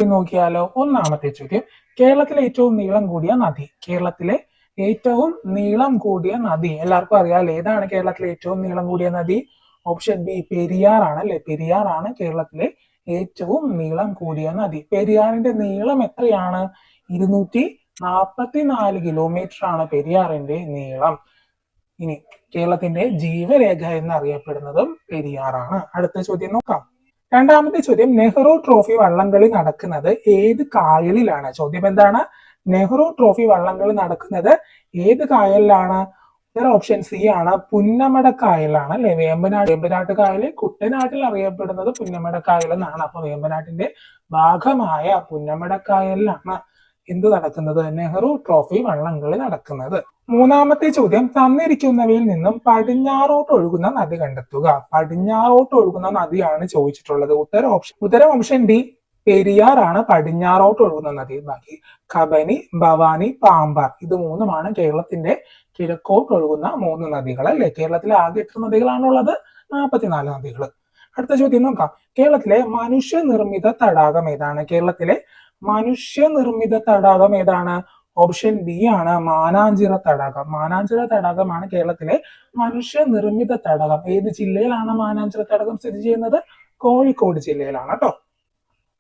നോക്കിയാലോ. ഒന്നാമത്തെ ചോദ്യം, കേരളത്തിലെ ഏറ്റവും നീളം കൂടിയ നദി. കേരളത്തിലെ ഏറ്റവും നീളം കൂടിയ നദി എല്ലാവർക്കും അറിയാം. ഏതാണ് കേരളത്തിലെ ഏറ്റവും നീളം കൂടിയ നദി? ഓപ്ഷൻ ബി പെരിയാർ ആണ് അല്ലെ. പെരിയാർ ആണ് കേരളത്തിലെ ഏറ്റവും നീളം കൂടിയ നദി. പെരിയാറിന്റെ നീളം എത്രയാണ്? 244 കിലോമീറ്റർ ആണ് പെരിയാറിന്റെ നീളം. ഇനി കേരളത്തിന്റെ ജീവരേഖ എന്നറിയപ്പെടുന്നതും പെരിയാറാണ്. അടുത്ത ചോദ്യം നോക്കാം. രണ്ടാമത്തെ ചോദ്യം, നെഹ്റു ട്രോഫി വള്ളംകളി നടക്കുന്നത് ഏത് കായലിലാണ്? ചോദ്യം എന്താണ്? നെഹ്റു ട്രോഫി വള്ളംകളി നടക്കുന്നത് ഏത് കായലിലാണ്? ഓപ്ഷൻ സി ആണ് പുന്നമട കായലാണ് അല്ലെ. വേമ്പനാട്ട് കായല് കുട്ടനാട്ടിൽ അറിയപ്പെടുന്നത് പുന്നമട കായൽ എന്നാണ്. അപ്പൊ വേമ്പനാട്ടിന്റെ ഭാഗമായ പുന്നമട കായലിലാണ് എന്ത് നടക്കുന്നത്? നെഹ്റു ട്രോഫി വള്ളംകളി നടക്കുന്നത്. മൂന്നാമത്തെ ചോദ്യം, തന്നിരിക്കുന്നവയിൽ നിന്നും പടിഞ്ഞാറോട്ട് ഒഴുകുന്ന നദി കണ്ടെത്തുക. പടിഞ്ഞാറോട്ട് ഒഴുകുന്ന നദിയാണ് ചോദിച്ചിട്ടുള്ളത്. ഉത്തരം ഓപ്ഷൻ ഡി പെരിയാർ ആണ് പടിഞ്ഞാറോട്ട് ഒഴുകുന്ന നദി. ബാക്കി കബനി, ഭവാനി, പാമ്പാർ ഇത് മൂന്നുമാണ് കേരളത്തിന്റെ കിഴക്കോട്ട് ഒഴുകുന്ന 3 നദികൾ അല്ലെ. കേരളത്തിലെ ആകെ എത്ര നദികളാണുള്ളത്? 44 നദികൾ. അടുത്ത ചോദ്യം നോക്കാം. കേരളത്തിലെ മനുഷ്യനിർമ്മിത തടാകം ഏതാണ്? കേരളത്തിലെ മനുഷ്യനിർമ്മിത തടാകം ഏതാണ്? ഓപ്ഷൻ ബി ആണ് മാനാഞ്ചിറ തടാകം. മാനാഞ്ചിറ തടാകമാണ് കേരളത്തിലെ മനുഷ്യനിർമ്മിത തടാകം. ഏത് ജില്ലയിലാണ് മാനാഞ്ചിറ തടാകം സ്ഥിതി ചെയ്യുന്നത്? കോഴിക്കോട് ജില്ലയിലാണ് കേട്ടോ.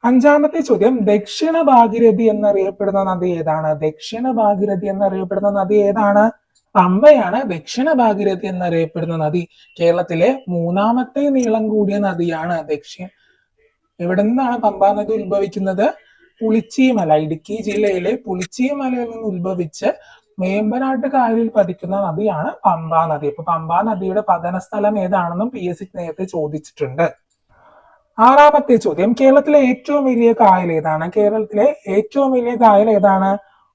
അഞ്ചാമത്തെ ചോദ്യം, ദക്ഷിണ ഭാഗീരഥി എന്നറിയപ്പെടുന്ന നദി ഏതാണ്? ദക്ഷിണ ഭാഗീരഥി എന്നറിയപ്പെടുന്ന നദി ഏതാണ്? പമ്പയാണ് ദക്ഷിണ ഭാഗീരഥി എന്നറിയപ്പെടുന്ന നദി. കേരളത്തിലെ 3ാമത്തെ നീളം കൂടിയ നദിയാണ് എവിടെ നിന്നാണ് പമ്പാ നദി ഉത്ഭവിക്കുന്നത്? പുളിച്ചിമല, ഇടുക്കി ജില്ലയിലെ പുളിച്ചിമലയിൽ നിന്ന് ഉത്ഭവിച്ച് വേമ്പനാട്ട് കായലിൽ പതിക്കുന്ന നദിയാണ് പമ്പാ നദി. അപ്പൊ പമ്പാ നദിയുടെ പതന സ്ഥലം ഏതാണെന്നും PSC നേരത്തെ ചോദിച്ചിട്ടുണ്ട്. ആറാമത്തെ ചോദ്യം, കേരളത്തിലെ ഏറ്റവും വലിയ കായൽ ഏതാണ്? കേരളത്തിലെ ഏറ്റവും വലിയ കായൽ ഏതാണ്?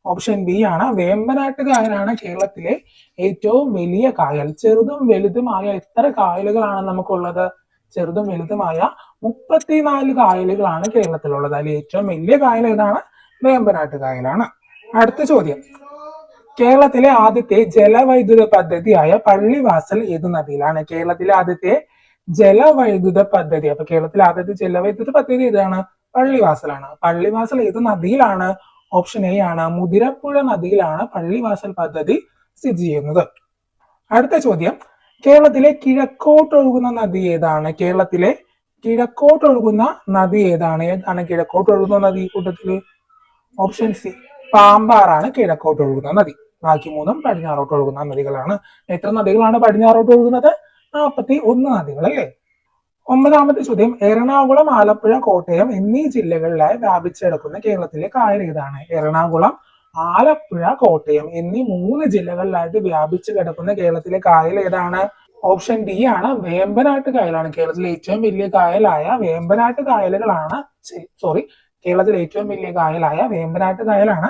ഓപ്ഷൻ ബി ആണ് വേമ്പനാട്ട് കായലാണ് കേരളത്തിലെ ഏറ്റവും വലിയ കായൽ. ചെറുതും വലുതുമായ എത്ര കായലുകളാണ് നമുക്കുള്ളത്? ചെറുതും വലുതുമായ 34 കായലുകളാണ് കേരളത്തിലുള്ളത്. അതിൽ ഏറ്റവും വലിയ കായൽ ഏതാണ്? വേമ്പനാട്ട് കായലാണ്. അടുത്ത ചോദ്യം, കേരളത്തിലെ ആദ്യത്തെ ജലവൈദ്യുത പദ്ധതിയായ പള്ളിവാസൽ ഏത് നദിയിലാണ്? കേരളത്തിലെ ആദ്യത്തെ ജലവൈദ്യുത പദ്ധതി. അപ്പൊ കേരളത്തിലെ ആദ്യത്തെ ജലവൈദ്യുത പദ്ധതി ഏതാണ്? പള്ളിവാസലാണ്. പള്ളിവാസൽ ഏത് നദിയിലാണ്? ഓപ്ഷൻ എ ആണ് മുതിരപ്പുഴ നദിയിലാണ് പള്ളിവാസൽ പദ്ധതി സ്ഥിതി ചെയ്യുന്നത്. അടുത്ത ചോദ്യം, കേരളത്തിലെ കിഴക്കോട്ടൊഴുകുന്ന നദി ഏതാണ്? കേരളത്തിലെ കിഴക്കോട്ടൊഴുകുന്ന നദി ഏതാണ്? ഏതാണ് കിഴക്കോട്ടൊഴുകുന്ന നദി? കൂട്ടത്തില് ഓപ്ഷൻ സി പാമ്പാറാണ് കിഴക്കോട്ടൊഴുകുന്ന നദി. ബാക്കി 3ഉം പടിഞ്ഞാറോട്ട് ഒഴുകുന്ന നദികളാണ്. എത്ര നദികളാണ് പടിഞ്ഞാറോട്ട് ഒഴുകുന്നത്? 41 നദികൾ അല്ലേ. 9ാമത്തെ ചോദ്യം, എറണാകുളം, ആലപ്പുഴ, കോട്ടയം എന്നീ ജില്ലകളിലായി വ്യാപിച്ചു കിടക്കുന്ന കേരളത്തിലെ കായൽ ഏതാണ്? എറണാകുളം, ആലപ്പുഴ, കോട്ടയം എന്നീ 3 ജില്ലകളിലായിട്ട് വ്യാപിച്ചു കിടക്കുന്ന കേരളത്തിലെ കായൽ ഏതാണ്? ഓപ്ഷൻ ഡി ആണ് വേമ്പനാട്ട് കായലാണ്. കേരളത്തിലെ ഏറ്റവും വലിയ കായലായ വേമ്പനാട്ട് കായലുകളാണ് കേരളത്തിലെ ഏറ്റവും വലിയ കായലായ വേമ്പനാട്ട് കായലാണ്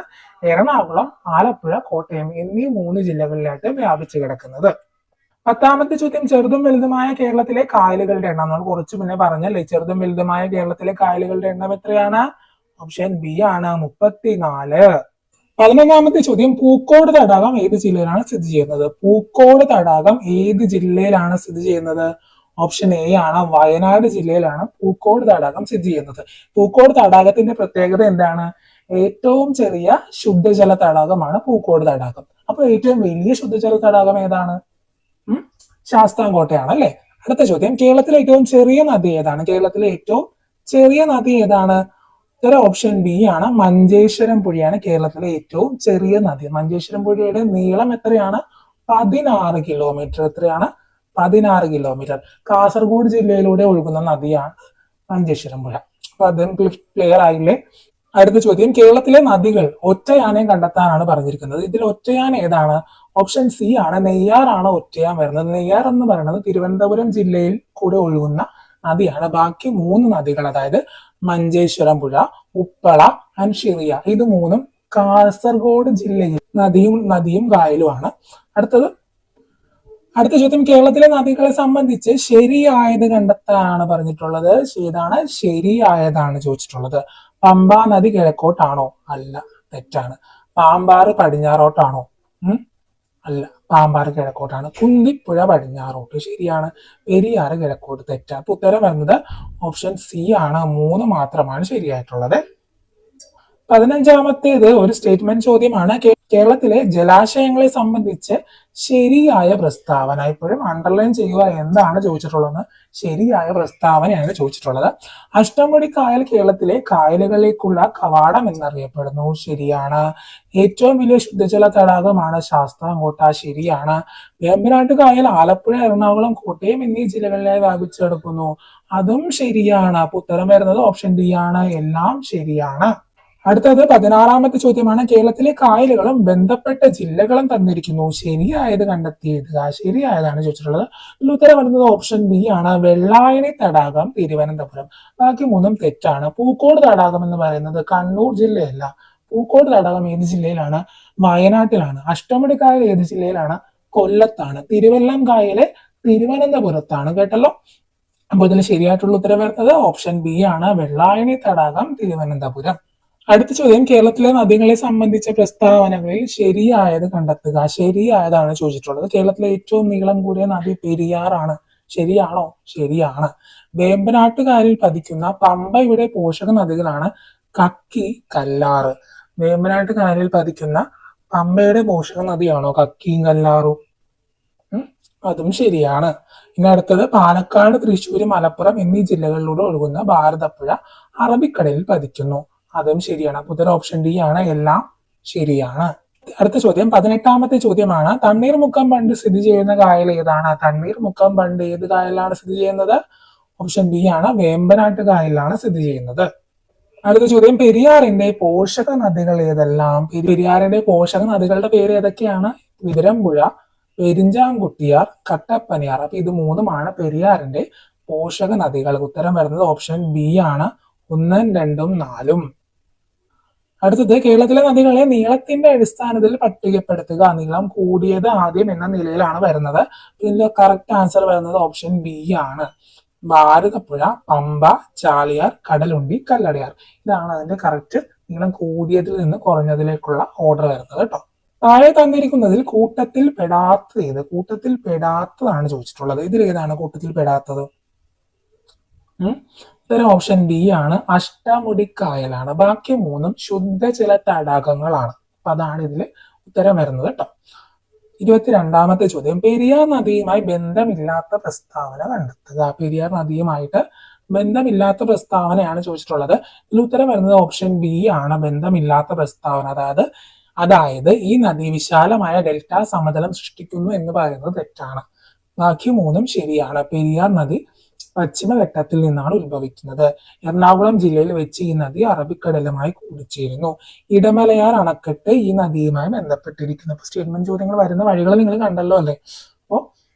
എറണാകുളം, ആലപ്പുഴ, കോട്ടയം എന്നീ 3 ജില്ലകളിലായിട്ട് വ്യാപിച്ചു കിടക്കുന്നത്. 10ാമത്തെ ചോദ്യം, ചെറുതും വലുതുമായ കേരളത്തിലെ കായലുകളുടെ എണ്ണം. നമ്മൾ കുറച്ചു മുന്നേ പറഞ്ഞല്ലേ ചെറുതും വലുതുമായ കേരളത്തിലെ കായലുകളുടെ എണ്ണം എത്രയാണ്? ഓപ്ഷൻ ബി ആണ് 34. 11ാമത്തെ ചോദ്യം, പൂക്കോട് തടാകം ഏത് ജില്ലയിലാണ് സ്ഥിതി ചെയ്യുന്നത്? പൂക്കോട് തടാകം ഏത് ജില്ലയിലാണ് സ്ഥിതി ചെയ്യുന്നത്? ഓപ്ഷൻ എ ആണ് വയനാട് ജില്ലയിലാണ് പൂക്കോട് തടാകം സ്ഥിതി ചെയ്യുന്നത്. പൂക്കോട് തടാകത്തിന്റെ പ്രത്യേകത എന്താണ്? ഏറ്റവും ചെറിയ ശുദ്ധജല തടാകമാണ് പൂക്കോട് തടാകം. അപ്പൊ ഏറ്റവും വലിയ ശുദ്ധജല തടാകം ഏതാണ്? ശാസ്താംകോട്ടയാണ് അല്ലെ. അടുത്ത ചോദ്യം, കേരളത്തിലെ ഏറ്റവും ചെറിയ നദി ഏതാണ്? കേരളത്തിലെ ഏറ്റവും ചെറിയ നദി ഏതാണ്? ഓപ്ഷൻ ബി ആണ് മഞ്ചേശ്വരം പുഴയാണ് കേരളത്തിലെ ഏറ്റവും ചെറിയ നദി. മഞ്ചേശ്വരം പുഴയുടെ നീളം എത്രയാണ്? 16 കിലോമീറ്റർ. എത്രയാണ്? 16 കിലോമീറ്റർ. കാസർഗോഡ് ജില്ലയിലൂടെ ഒഴുകുന്ന നദിയാണ് മഞ്ചേശ്വരം പുഴ. അപ്പൊ അതും ക്ലിയർ ആയില്ലേ? അടുത്ത ചോദ്യം, കേരളത്തിലെ നദികൾ ഒറ്റയാനെ കണ്ടെത്താനാണ് പറഞ്ഞിരിക്കുന്നത്. ഇതിൽ ഒറ്റയാൻ ഏതാണ്? ഓപ്ഷൻ സി ആണ് നെയ്യാറാണ് ഒറ്റയാൻ വരുന്നത്. നെയ്യാർ എന്ന് പറയുന്നത് തിരുവനന്തപുരം ജില്ലയിൽ കൂടെ ഒഴുകുന്ന നദിയാണ്. ബാക്കി 3 നദികൾ, അതായത് മഞ്ചേശ്വരം പുഴ, ഉപ്പള, അൻഷിറിയ ഇത് 3ഉം കാസർഗോഡ് ജില്ലയിൽ നദിയും കായലുമാണ്. അടുത്ത ചോദ്യം, കേരളത്തിലെ നദികളെ സംബന്ധിച്ച് ശരിയായത് കണ്ടെത്താനാണ് പറഞ്ഞിട്ടുള്ളത്. ഏതാണ് ശരിയായതാണ് ചോദിച്ചിട്ടുള്ളത്? പമ്പാ നദി കിഴക്കോട്ടാണോ? അല്ല, തെറ്റാണ്. പാമ്പാറ് പടിഞ്ഞാറോട്ടാണോ? അല്ല, പാമ്പാറ് കിഴക്കോട്ടാണ്. കുന്തിപ്പുഴ പടിഞ്ഞാറോട്ട്, ശരിയാണ്. പെരിയാറ് കിഴക്കോട്ട്, തെറ്റാണ്. ഉത്തരം വരുന്നത് ഓപ്ഷൻ സി ആണ്. 3 മാത്രമാണ് ശരിയായിട്ടുള്ളത്. 15-ാമത്തേത് ഒരു സ്റ്റേറ്റ്മെന്റ് ചോദ്യമാണ്. കേരളത്തിലെ ജലാശയങ്ങളെ സംബന്ധിച്ച് ശരിയായ പ്രസ്താവന. ഇപ്പോഴും അണ്ടർലൈൻ ചെയ്യുക, എന്താണ് ചോദിച്ചിട്ടുള്ളത്? ശരിയായ പ്രസ്താവനയാണ് ചോദിച്ചിട്ടുള്ളത്. അഷ്ടമുടി കായൽ കേരളത്തിലെ കായലുകളിലേക്കുള്ള കവാടം എന്നറിയപ്പെടുന്നു. ശരിയാണ്. ഏറ്റവും വലിയ ശുദ്ധജല തടാകമാണ് ശാസ്താംകോട്ട. ശരിയാണ്. വേമ്പനാട്ട് കായൽ ആലപ്പുഴ, എറണാകുളം, കോട്ടയം എന്നീ ജില്ലകളിലായി വ്യാപിച്ചു കിടക്കുന്നു. അതും ശരിയാണ്. അപ്പൊ ഉത്തരം വരുന്നത് ഓപ്ഷൻ ഡി ആണ്. എല്ലാം ശരിയാണ്. അടുത്തത് 16-ാമത്തെ ചോദ്യമാണ്. കേരളത്തിലെ കായലുകളും ബന്ധപ്പെട്ട ജില്ലകളും തന്നിരിക്കുന്നു. ശരിയായത് കണ്ടെത്തിയത്. ശരിയായതാണ് ചോദിച്ചിട്ടുള്ളത്. ഇതിൽ ഉത്തരം വരുന്നത് ഓപ്ഷൻ ബി ആണ്. വെള്ളായണി തടാകം തിരുവനന്തപുരം. ബാക്കി മൂന്നും തെറ്റാണ്. പൂക്കോട് തടാകം എന്ന് പറയുന്നത് കണ്ണൂർ ജില്ലയല്ല. പൂക്കോട് തടാകം ഏത് ജില്ലയിലാണ്? വയനാട്ടിലാണ്. അഷ്ടമുടി കായൽ ഏത് ജില്ലയിലാണ്? കൊല്ലത്താണ്. തിരുവല്ലം കായല് തിരുവനന്തപുരത്താണ്. കേട്ടല്ലോ. അപ്പോൾ ഇതിൽ ശരിയായിട്ടുള്ള ഉത്തരം വരുന്നത് ഓപ്ഷൻ ബി ആണ്. വെള്ളായണി തടാകം തിരുവനന്തപുരം. അടുത്ത ചോദ്യം, കേരളത്തിലെ നദികളെ സംബന്ധിച്ച പ്രസ്താവനകളിൽ ശരിയായത് കണ്ടെത്തുക. ശരിയായതാണ് ചോദിച്ചിട്ടുള്ളത്. കേരളത്തിലെ ഏറ്റവും നീളം കൂടിയ നദി പെരിയാറാണ്. ശരിയാണോ? ശരിയാണ്. വേമ്പനാട്ടുകാരിൽ പതിക്കുന്ന പമ്പയുടെ പോഷക നദികളാണ് കക്കി, കല്ലാറ്. വേമ്പനാട്ടുകാരിൽ പതിക്കുന്ന പമ്പയുടെ പോഷക നദിയാണോ കക്കിയും കല്ലാറും? അതും ശരിയാണ്. ഇനി അടുത്തത്, പാലക്കാട്, തൃശ്ശൂർ, മലപ്പുറം എന്നീ ജില്ലകളിലൂടെ ഒഴുകുന്ന ഭാരതപ്പുഴ അറബിക്കടലിൽ പതിക്കുന്നു. അതും ശരിയാണ്. അപ്പൊ ഉത്തരം ഓപ്ഷൻ ഡി ആണ്. എല്ലാം ശരിയാണ്. അടുത്ത ചോദ്യം 18-ാമത്തെ ചോദ്യമാണ്. തണ്ണീർമുക്കം ബണ്ട് സ്ഥിതി ചെയ്യുന്ന കായൽ ഏതാണ്? തണ്ണീർമുക്കം ബണ്ട് ഏത് കായലിലാണ് സ്ഥിതി ചെയ്യുന്നത്? ഓപ്ഷൻ ബി ആണ്. വേമ്പനാട്ട് കായലിലാണ് സ്ഥിതി ചെയ്യുന്നത്. അടുത്ത ചോദ്യം, പെരിയാറിന്റെ പോഷക നദികൾ ഏതെല്ലാം? പെരിയാറിന്റെ പോഷക നദികളുടെ പേര് ഏതൊക്കെയാണ്? വിതുരമ്പുഴ, പെരിഞ്ചാംകുട്ടിയാർ, കട്ടപ്പനയാർ. അപ്പൊ ഇത് മൂന്നുമാണ് പെരിയാറിന്റെ പോഷക നദികൾ. ഉത്തരം വരുന്നത് ഓപ്ഷൻ ബി ആണ്. 1, 2, 4. അടുത്തത്, കേരളത്തിലെ നദികളെ നീളത്തിന്റെ അടിസ്ഥാനത്തിൽ പട്ടികപ്പെടുത്തുക. നീളം കൂടിയത് ആദ്യം എന്ന നിലയിലാണ് വരുന്നത്. ഇതിന്റെ കറക്റ്റ് ആൻസർ വരുന്നത് ഓപ്ഷൻ ബി ആണ്. ഭാരതപ്പുഴ, പമ്പ, ചാലിയാർ, കടലുണ്ടി, കല്ലടയാർ. ഇതാണ് അതിന്റെ കറക്റ്റ് നീളം കൂടിയതിൽ നിന്ന് കുറഞ്ഞതിലേക്കുള്ള ഓർഡർ വരുന്നത് കേട്ടോ. താഴെ തന്നിരിക്കുന്നതിൽ കൂട്ടത്തിൽ പെടാത്തത് ഏത്? കൂട്ടത്തിൽ പെടാത്തതാണ് ചോദിച്ചിട്ടുള്ളത്. ഇതിൽ ഏതാണ് കൂട്ടത്തിൽ പെടാത്തത്? ഉത്തരം ഓപ്ഷൻ ബി ആണ്. അഷ്ടമുടിക്കായലാണ്. ബാക്കി മൂന്നും ശുദ്ധജല തടാകങ്ങളാണ്. അപ്പൊ അതാണ് ഇതിൽ ഉത്തരം വരുന്നത് കേട്ടോ. 22-ാമത്തെ ചോദ്യം, പെരിയാർ നദിയുമായി ബന്ധമില്ലാത്ത പ്രസ്താവന കണ്ടെത്തുക. പെരിയാർ നദിയുമായിട്ട് ബന്ധമില്ലാത്ത പ്രസ്താവനയാണ് ചോദിച്ചിട്ടുള്ളത്. ഇതിൽ ഉത്തരം വരുന്നത് ഓപ്ഷൻ ബി ആണ്. ബന്ധമില്ലാത്ത പ്രസ്താവന. അതായത് ഈ നദി വിശാലമായ ഡെൽറ്റ സമതലം സൃഷ്ടിക്കുന്നു എന്ന് പറയുന്നത് തെറ്റാണ്. ബാക്കി മൂന്നും ശരിയാണ്. പെരിയാർ നദി പശ്ചിമഘട്ടത്തിൽ നിന്നാണ് ഉത്ഭവിക്കുന്നത്. എറണാകുളം ജില്ലയിൽ വെച്ച് ഈ നദി അറബിക്കടലുമായി കൂടിച്ചേരുന്നു. ഇടമലയാർ അണക്കെട്ട് ഈ നദിയുമായി ബന്ധപ്പെട്ടിരിക്കുന്നു. അപ്പൊ സ്റ്റേറ്റ്മെന്റ് ചോദ്യങ്ങൾ വരുന്ന വഴികൾ നിങ്ങൾ കണ്ടല്ലോ അല്ലേ? അപ്പോ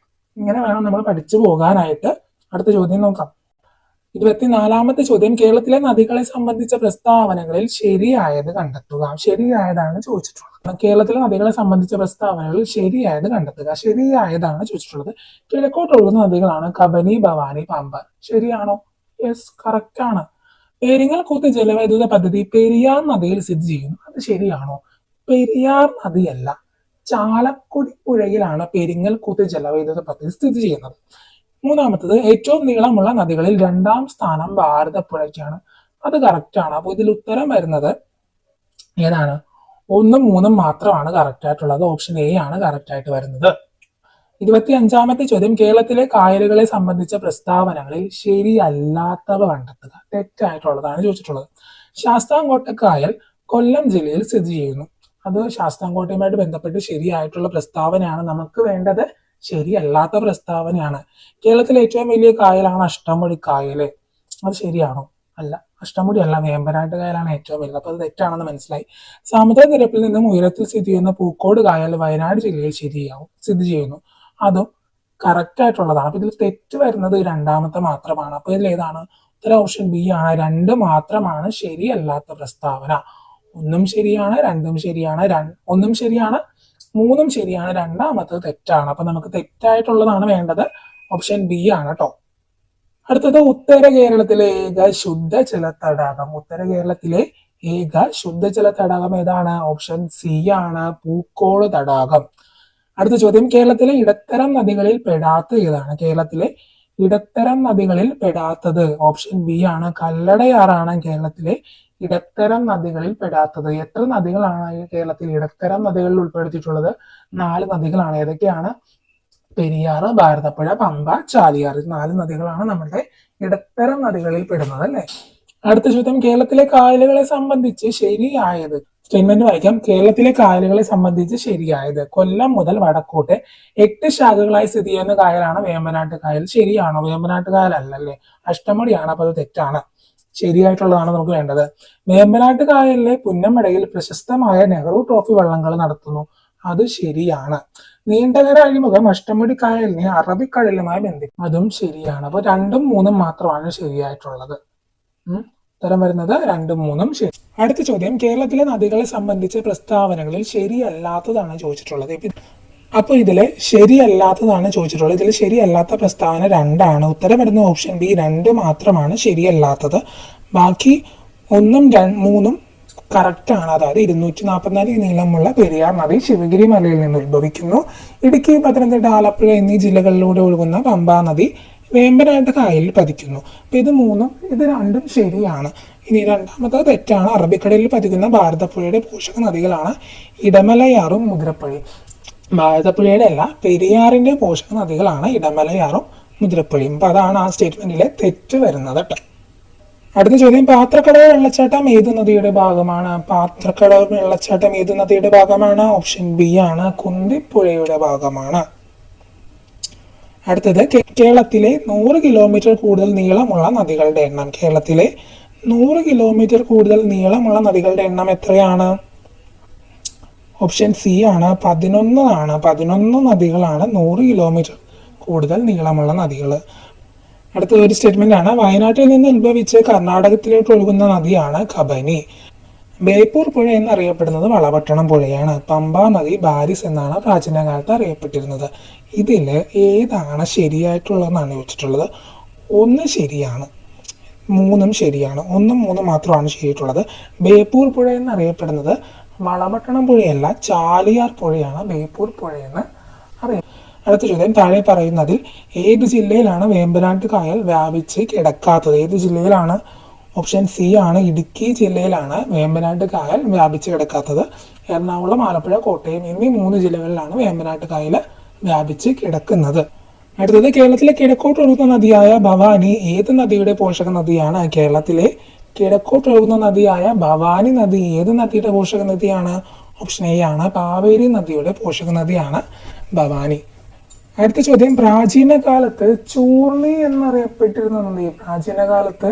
ഇങ്ങനെ വേണം നമ്മൾ പഠിച്ചു പോകാനായിട്ട്. അടുത്ത ചോദ്യം നോക്കാം. 24-ാമത്തെ ചോദ്യം, കേരളത്തിലെ നദികളെ സംബന്ധിച്ച പ്രസ്താവനകളിൽ ശരിയായത് കണ്ടെത്തുക. ശരിയായതാണ് ചോദിച്ചിട്ടുള്ളത്. കേരളത്തിലെ നദികളെ സംബന്ധിച്ച പ്രസ്താവനകളിൽ ശരിയായത് കണ്ടെത്തുക. ശരിയായതാണ് ചോദിച്ചിട്ടുള്ളത്. കിഴക്കോട്ട് ഒഴുകുന്ന നദികളാണ് കബനി, ഭവാനി, പമ്പ. ശരിയാണോ? യെസ്, കറക്റ്റ് ആണ്. പെരിങ്ങൽകുത്ത് ജലവൈദ്യുത പദ്ധതി പെരിയാർ നദിയിൽ സ്ഥിതി ചെയ്യുന്നു. അത് ശരിയാണോ? പെരിയാർ നദിയല്ല, ചാലക്കുടി പുഴയിലാണ് പെരിങ്ങൽകുത്ത് ജലവൈദ്യുത പദ്ധതി സ്ഥിതി ചെയ്യുന്നത്. മൂന്നാമത്തത്, ഏറ്റവും നീളമുള്ള നദികളിൽ 2-ാം സ്ഥാനം ഭാരതപ്പുഴയ്ക്കാണ്. അത് കറക്റ്റ് ആണ്. അപ്പൊ ഇതിൽ ഉത്തരം വരുന്നത് ഏതാണ്? 1ഉം 3ഉം മാത്രമാണ് കറക്റ്റ് ആയിട്ടുള്ളത്. ഓപ്ഷൻ എ ആണ് കറക്റ്റ് ആയിട്ട് വരുന്നത്. 25-ാമത്തെ ചോദ്യം, കേരളത്തിലെ കായലുകളെ സംബന്ധിച്ച പ്രസ്താവനകളിൽ ശരിയല്ലാത്തവ കണ്ടെത്തുക. തെറ്റായിട്ടുള്ളതാണ് ചോദിച്ചിട്ടുള്ളത്. ശാസ്താംകോട്ട കായൽ കൊല്ലം ജില്ലയിൽ സ്ഥിതി ചെയ്യുന്നു. അത് ശാസ്താംകോട്ടയുമായിട്ട് ബന്ധപ്പെട്ട് ശരിയായിട്ടുള്ള പ്രസ്താവനയാണ്. നമുക്ക് വേണ്ടത് ശരിയല്ലാത്ത പ്രസ്താവനയാണ്. കേരളത്തിലെ ഏറ്റവും വലിയ കായലാണ് അഷ്ടമുടി കായല്. അത് ശരിയാണോ? അല്ല, അഷ്ടമുടി അല്ല, വേമ്പനാട്ട് കായലാണ് ഏറ്റവും വലുത്. അപ്പൊ അത് തെറ്റാണെന്ന് മനസ്സിലായി. സമുദ്രനിരപ്പിൽ നിന്നും ഉയരത്തിൽ സ്ഥിതി ചെയ്യുന്ന പൂക്കോട് കായൽ വയനാട് ജില്ലയിൽ സ്ഥിതി ചെയ്യുന്നു. അതും കറക്റ്റ് ആയിട്ടുള്ളതാണ്. അപ്പൊ ഇതിൽ തെറ്റ് വരുന്നത് 2-ാമത്തെ മാത്രമാണ്. അപ്പൊ ഇതിൽ ഏതാണ്? ഉത്തരം ഓപ്ഷൻ ബി ആണ്. 2 മാത്രമാണ് ശരിയല്ലാത്ത പ്രസ്താവന. 1ഉം ശരിയാണ്, 2ഉം ശരിയാണ്, 1ഉം ശരിയാണ്, 3ഉം ശരിയാണ്, 2-ാമത്തത് തെറ്റാണ്. അപ്പൊ നമുക്ക് തെറ്റായിട്ടുള്ളതാണ് വേണ്ടത്. ഓപ്ഷൻ ബി ആണ് കേട്ടോ. അടുത്തത്, ഉത്തര കേരളത്തിലെ ഏക ശുദ്ധജല തടാകം. ഉത്തര കേരളത്തിലെ ഏക ശുദ്ധജല തടാകം ഏതാണ്? ഓപ്ഷൻ സി ആണ്, പൂക്കോട് തടാകം. അടുത്ത ചോദ്യം, കേരളത്തിലെ ഇടത്തരം നദികളിൽ പെടാത്തത് ഏതാണ്? കേരളത്തിലെ ഇടത്തരം നദികളിൽ പെടാത്തത് ഓപ്ഷൻ ബി ആണ്, കല്ലടയാറാണ് കേരളത്തിലെ ഇടത്തരം നദികളിൽ പെടാത്തത്? എത്ര നദികളാണ് കേരളത്തിൽ ഇടത്തരം നദികളിൽ ഉൾപ്പെടുത്തിയിട്ടുള്ളത്? 4 നദികളാണ്. ഏതൊക്കെയാണ്? പെരിയാർ, ഭാരതപ്പുഴ, പമ്പ, ചാലിയാർ. 4 നദികളാണ് നമ്മുടെ ഇടത്തരം നദികളിൽ പെടുന്നത് അല്ലെ. അടുത്ത ചോദ്യം, കേരളത്തിലെ കായലുകളെ സംബന്ധിച്ച് ശരിയായത്. സ്റ്റേറ്റ്മെന്റ് വായിക്കാം. കേരളത്തിലെ കായലുകളെ സംബന്ധിച്ച് ശരിയായത്. കൊല്ലം മുതൽ വടക്കോട്ട് 8 ശാഖകളായി സ്ഥിതി ചെയ്യുന്ന കായലാണ് വേമ്പനാട്ട് കായൽ. ശരിയാണോ? വേമ്പനാട്ട് കായൽ അല്ലല്ലേ, അഷ്ടമുടിയാണ്. അപ്പൊ അത് തെറ്റാണ്. ശരിയായിട്ടുള്ളതാണ് നമുക്ക് വേണ്ടത്. വേമ്പനാട്ട് കായലിലെ പുന്നമടയിൽ പ്രശസ്തമായ നെഹ്റു ട്രോഫി വള്ളംകൾ നടത്തുന്നു. അത് ശരിയാണ്. നീണ്ടകര അഴിമുഖം അഷ്ടമുടി കായലിനെ അറബിക്കടലുമായി ബന്ധിക്കും. അതും ശരിയാണ്. അപ്പൊ 2ഉം 3ഉം മാത്രമാണ് ശരിയായിട്ടുള്ളത്. ഉത്തരം വരുന്നത് 2ഉം 3ഉം ശരി. അടുത്ത ചോദ്യം, കേരളത്തിലെ നദികളെ സംബന്ധിച്ച പ്രസ്താവനകളിൽ ശരിയല്ലാത്തതാണ് ചോദിച്ചിട്ടുള്ളത്. അപ്പൊ ഇതില് ശരിയല്ലാത്തതാണ് ചോദിച്ചിട്ടുള്ളത്. ഇതിൽ ശരിയല്ലാത്ത പ്രസ്താവന 2ആണ്. ഉത്തരം വരുന്ന ഓപ്ഷൻ ബി, 2 മാത്രമാണ് ശരിയല്ലാത്തത്. ബാക്കി 1ഉം 3ഉം കറക്റ്റ് ആണ്. അതായത് 244 നീളമുള്ള പെരിയാർ നദി ശിവഗിരി മലയിൽ നിന്ന് ഉത്ഭവിക്കുന്നു. ഇടുക്കി, പത്തനംതിട്ട, ആലപ്പുഴ എന്നീ ജില്ലകളിലൂടെ ഒഴുകുന്ന പമ്പാ നദി വേമ്പനാട്ട് കായലിൽ പതിക്കുന്നു. അപ്പൊ ഇത് 3ഉം 2ഉം ശരിയാണ്. ഇനി രണ്ടാമത്തെ തെറ്റാണ്. അറബിക്കടലിൽ പതിക്കുന്ന ഭാരതപ്പുഴയുടെ പോഷക നദികളാണ് ഇടമലയാറും മുതിരപ്പുഴയും. ഭാരതപ്പുഴയുടെ അല്ല, പെരിയാറിന്റെ പോഷക നദികളാണ് ഇടമലയാറും മുതിരപ്പുഴയും. അപ്പൊ അതാണ് ആ സ്റ്റേറ്റ്മെന്റിലെ തെറ്റ് വരുന്നത് കേട്ടോ. അടുത്ത ചോദ്യം, പാത്രക്കടവ് വെള്ളച്ചാട്ടം ഏത് നദിയുടെ ഭാഗമാണ്? പാത്രക്കടവ് വെള്ളച്ചാട്ടം ഏത് നദിയുടെ ഭാഗമാണ്? ഓപ്ഷൻ ബി ആണ്, കുന്തിപ്പുഴയുടെ ഭാഗമാണ്. അടുത്തത്, കേരളത്തിലെ 100 കിലോമീറ്റർ കൂടുതൽ നീളമുള്ള നദികളുടെ എണ്ണം. കേരളത്തിലെ 100 കിലോമീറ്റർ കൂടുതൽ നീളമുള്ള നദികളുടെ എണ്ണം എത്രയാണ്? ഓപ്ഷൻ സി ആണ്, 11 ആണ്. 11 നദികളാണ് 100 കിലോമീറ്റർ കൂടുതൽ നീളമുള്ള നദികൾ. അടുത്ത ഒരു സ്റ്റേറ്റ്മെന്റ് ആണ്, വയനാട്ടിൽ നിന്ന് ഉത്ഭവിച്ച് കർണാടകത്തിലേക്ക് ഒഴുകുന്ന നദിയാണ് കബനി. ബേപ്പൂർ പുഴ എന്നറിയപ്പെടുന്നത് വളപട്ടണം പുഴയാണ്. പമ്പാ നദി ബാരിസ് എന്നാണ് പ്രാചീന കാലത്ത് അറിയപ്പെട്ടിരുന്നത്. ഇതിൽ ഏതാണ് ശരിയായിട്ടുള്ളതെന്നാണ് ചോദിച്ചിട്ടുള്ളത്. 1 ശരിയാണ്, 3ഉം ശരിയാണ്. 1ഉം 3ഉം മാത്രമാണ് ശരിയായിട്ടുള്ളത്. ബേപ്പൂർ പുഴ എന്നറിയപ്പെടുന്നത് വളപട്ടണം പുഴയല്ല, ചാലിയാർ പുഴയാണ് ബേപ്പൂർ പുഴ എന്ന് അറിയാം. അടുത്ത ചോദ്യം, താഴെ പറയുന്നതിൽ ഏത് ജില്ലയിലാണ് വേമ്പനാട്ട് കായൽ വ്യാപിച്ച് കിടക്കാത്തത്? ഏത് ജില്ലയിലാണ്? ഓപ്ഷൻ സി ആണ്, ഇടുക്കി ജില്ലയിലാണ് വേമ്പനാട്ട് കായൽ വ്യാപിച്ച് കിടക്കാത്തത്. എറണാകുളം, ആലപ്പുഴ, കോട്ടയം എന്നീ 3 ജില്ലകളിലാണ് വേമ്പനാട്ട് കായൽ വ്യാപിച്ച് കിടക്കുന്നത്. അടുത്തത്, കേരളത്തിലെ കിഴക്കോട്ട് ഒഴുകുന്ന നദിയായ ഭവാനി ഏത് നദിയുടെ പോഷക നദിയാണ്? കേരളത്തിലെ കിഴക്കോട്ട് ഒഴുകുന്ന നദിയായ ഭവാനി നദി ഏത് നദിയുടെ പോഷക നദിയാണ്? ഓപ്ഷൻ എ ആണ്, കാവേരി നദിയുടെ പോഷക നദിയാണ് ഭവാനി. അടുത്ത ചോദ്യം, പ്രാചീന കാലത്ത് ചൂർണി എന്നറിയപ്പെട്ടിരുന്ന നദി. പ്രാചീന കാലത്ത്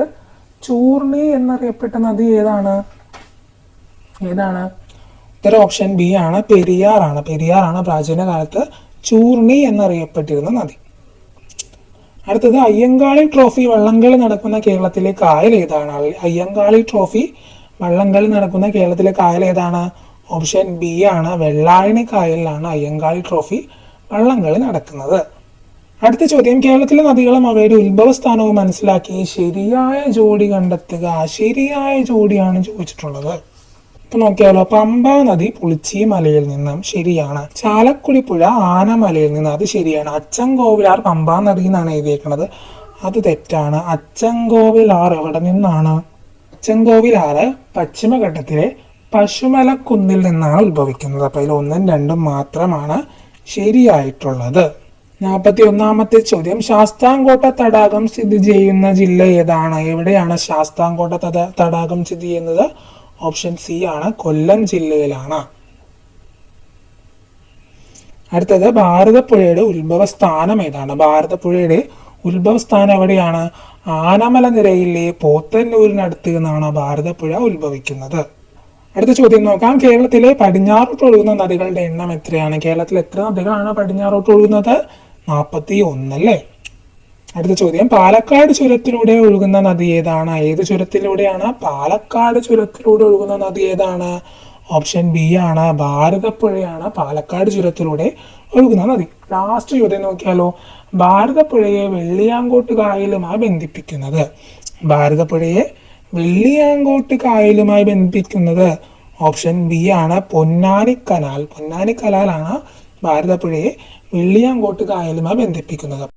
ചൂർണി എന്നറിയപ്പെട്ട നദി ഏതാണ്? ഉത്തരം ഓപ്ഷൻ ബി ആണ്, പെരിയാറാണ്. പെരിയാറാണ് പ്രാചീന കാലത്ത് ചൂർണി എന്നറിയപ്പെട്ടിരുന്ന നദി. അടുത്തത്, അയ്യങ്കാളി ട്രോഫി വള്ളംകളി നടക്കുന്ന കേരളത്തിലെ കായൽ ഏതാണ്? അയ്യങ്കാളി ട്രോഫി വള്ളംകളി നടക്കുന്ന കേരളത്തിലെ കായൽ ഏതാണ്? ഓപ്ഷൻ ബി ആണ്, വെള്ളായണി കായലിലാണ് അയ്യങ്കാളി ട്രോഫി വള്ളംകളി നടക്കുന്നത്. അടുത്ത ചോദ്യം, കേരളത്തിലെ നദികളും അവയുടെ ഉത്ഭവസ്ഥാനവും മനസ്സിലാക്കി ശരിയായ ജോഡി കണ്ടെത്തുക. ശരിയായ ജോഡിയാണ് ചോദിച്ചിട്ടുള്ളത്. ഇപ്പൊ നോക്കിയാലോ, പമ്പാ നദി പുളിച്ചി മലയിൽ നിന്നും ശരിയാണ്. ചാലക്കുടി പുഴ ആനമലയിൽ നിന്ന്, അത് ശരിയാണ്. അച്ചൻകോവിലാർ പമ്പാ നദി എന്നാണ് എഴുതിയേക്കുന്നത്, അത് തെറ്റാണ്. അച്ചൻകോവിലാർ എവിടെ നിന്നാണ്? അച്ചൻകോവിലാറ് പശ്ചിമഘട്ടത്തിലെ പശുമലക്കുന്നിൽ നിന്നാണ് ഉത്ഭവിക്കുന്നത്. അപ്പൊ അതിൽ 1ഉം 2ഉം മാത്രമാണ് ശരിയായിട്ടുള്ളത്. 41ാമത്തെ ചോദ്യം, ശാസ്താംകോട്ട തടാകം സ്ഥിതി ചെയ്യുന്ന ജില്ല ഏതാണ്? എവിടെയാണ് ശാസ്താംകോട്ട തടാകം സ്ഥിതി ചെയ്യുന്നത്? ഓപ്ഷൻ സി ആണ്, കൊല്ലം ജില്ലയിലാണ്. അടുത്തത്, ഭാരതപ്പുഴയുടെ ഉത്ഭവസ്ഥാനം ഏതാണ്? ഭാരതപ്പുഴയുടെ ഉത്ഭവസ്ഥാനം എവിടെയാണ്? ആനമല നിരയിലെ പോത്തന്നൂരിനടുത്ത് നിന്നാണ് ഭാരതപ്പുഴ ഉത്ഭവിക്കുന്നത്. അടുത്ത ചോദ്യം നോക്കാം, കേരളത്തിലെ പടിഞ്ഞാറോട്ട് ഒഴുകുന്ന നദികളുടെ എണ്ണം എത്രയാണ്? കേരളത്തിൽ എത്ര നദികളാണ് പടിഞ്ഞാറോട്ട് ഒഴുകുന്നത്? 41 അല്ലേ. അടുത്ത ചോദ്യം, പാലക്കാട് ചുരത്തിലൂടെ ഒഴുകുന്ന നദി ഏതാണ്? ഏത് ചുരത്തിലൂടെയാണ്? പാലക്കാട് ചുരത്തിലൂടെ ഒഴുകുന്ന നദി ഏതാണ്? ഓപ്ഷൻ ബി ആണ്, ഭാരതപ്പുഴയാണ് പാലക്കാട് ചുരത്തിലൂടെ ഒഴുകുന്ന നദി. ലാസ്റ്റ് ചോദ്യം നോക്കിയാലോ, ഭാരതപ്പുഴയെ വെള്ളിയാങ്കോട്ട് കായലുമായി ബന്ധിപ്പിക്കുന്നത്. ഭാരതപ്പുഴയെ വെള്ളിയാങ്കോട്ട് കായലുമായി ബന്ധിപ്പിക്കുന്നത് ഓപ്ഷൻ ബി ആണ്, പൊന്നാനി കനാൽ. പൊന്നാനി കനാലാണ് ഭാരതപ്പുഴയെ വെള്ളിയാങ്കോട്ട് കായലുമായി ബന്ധിപ്പിക്കുന്നത്.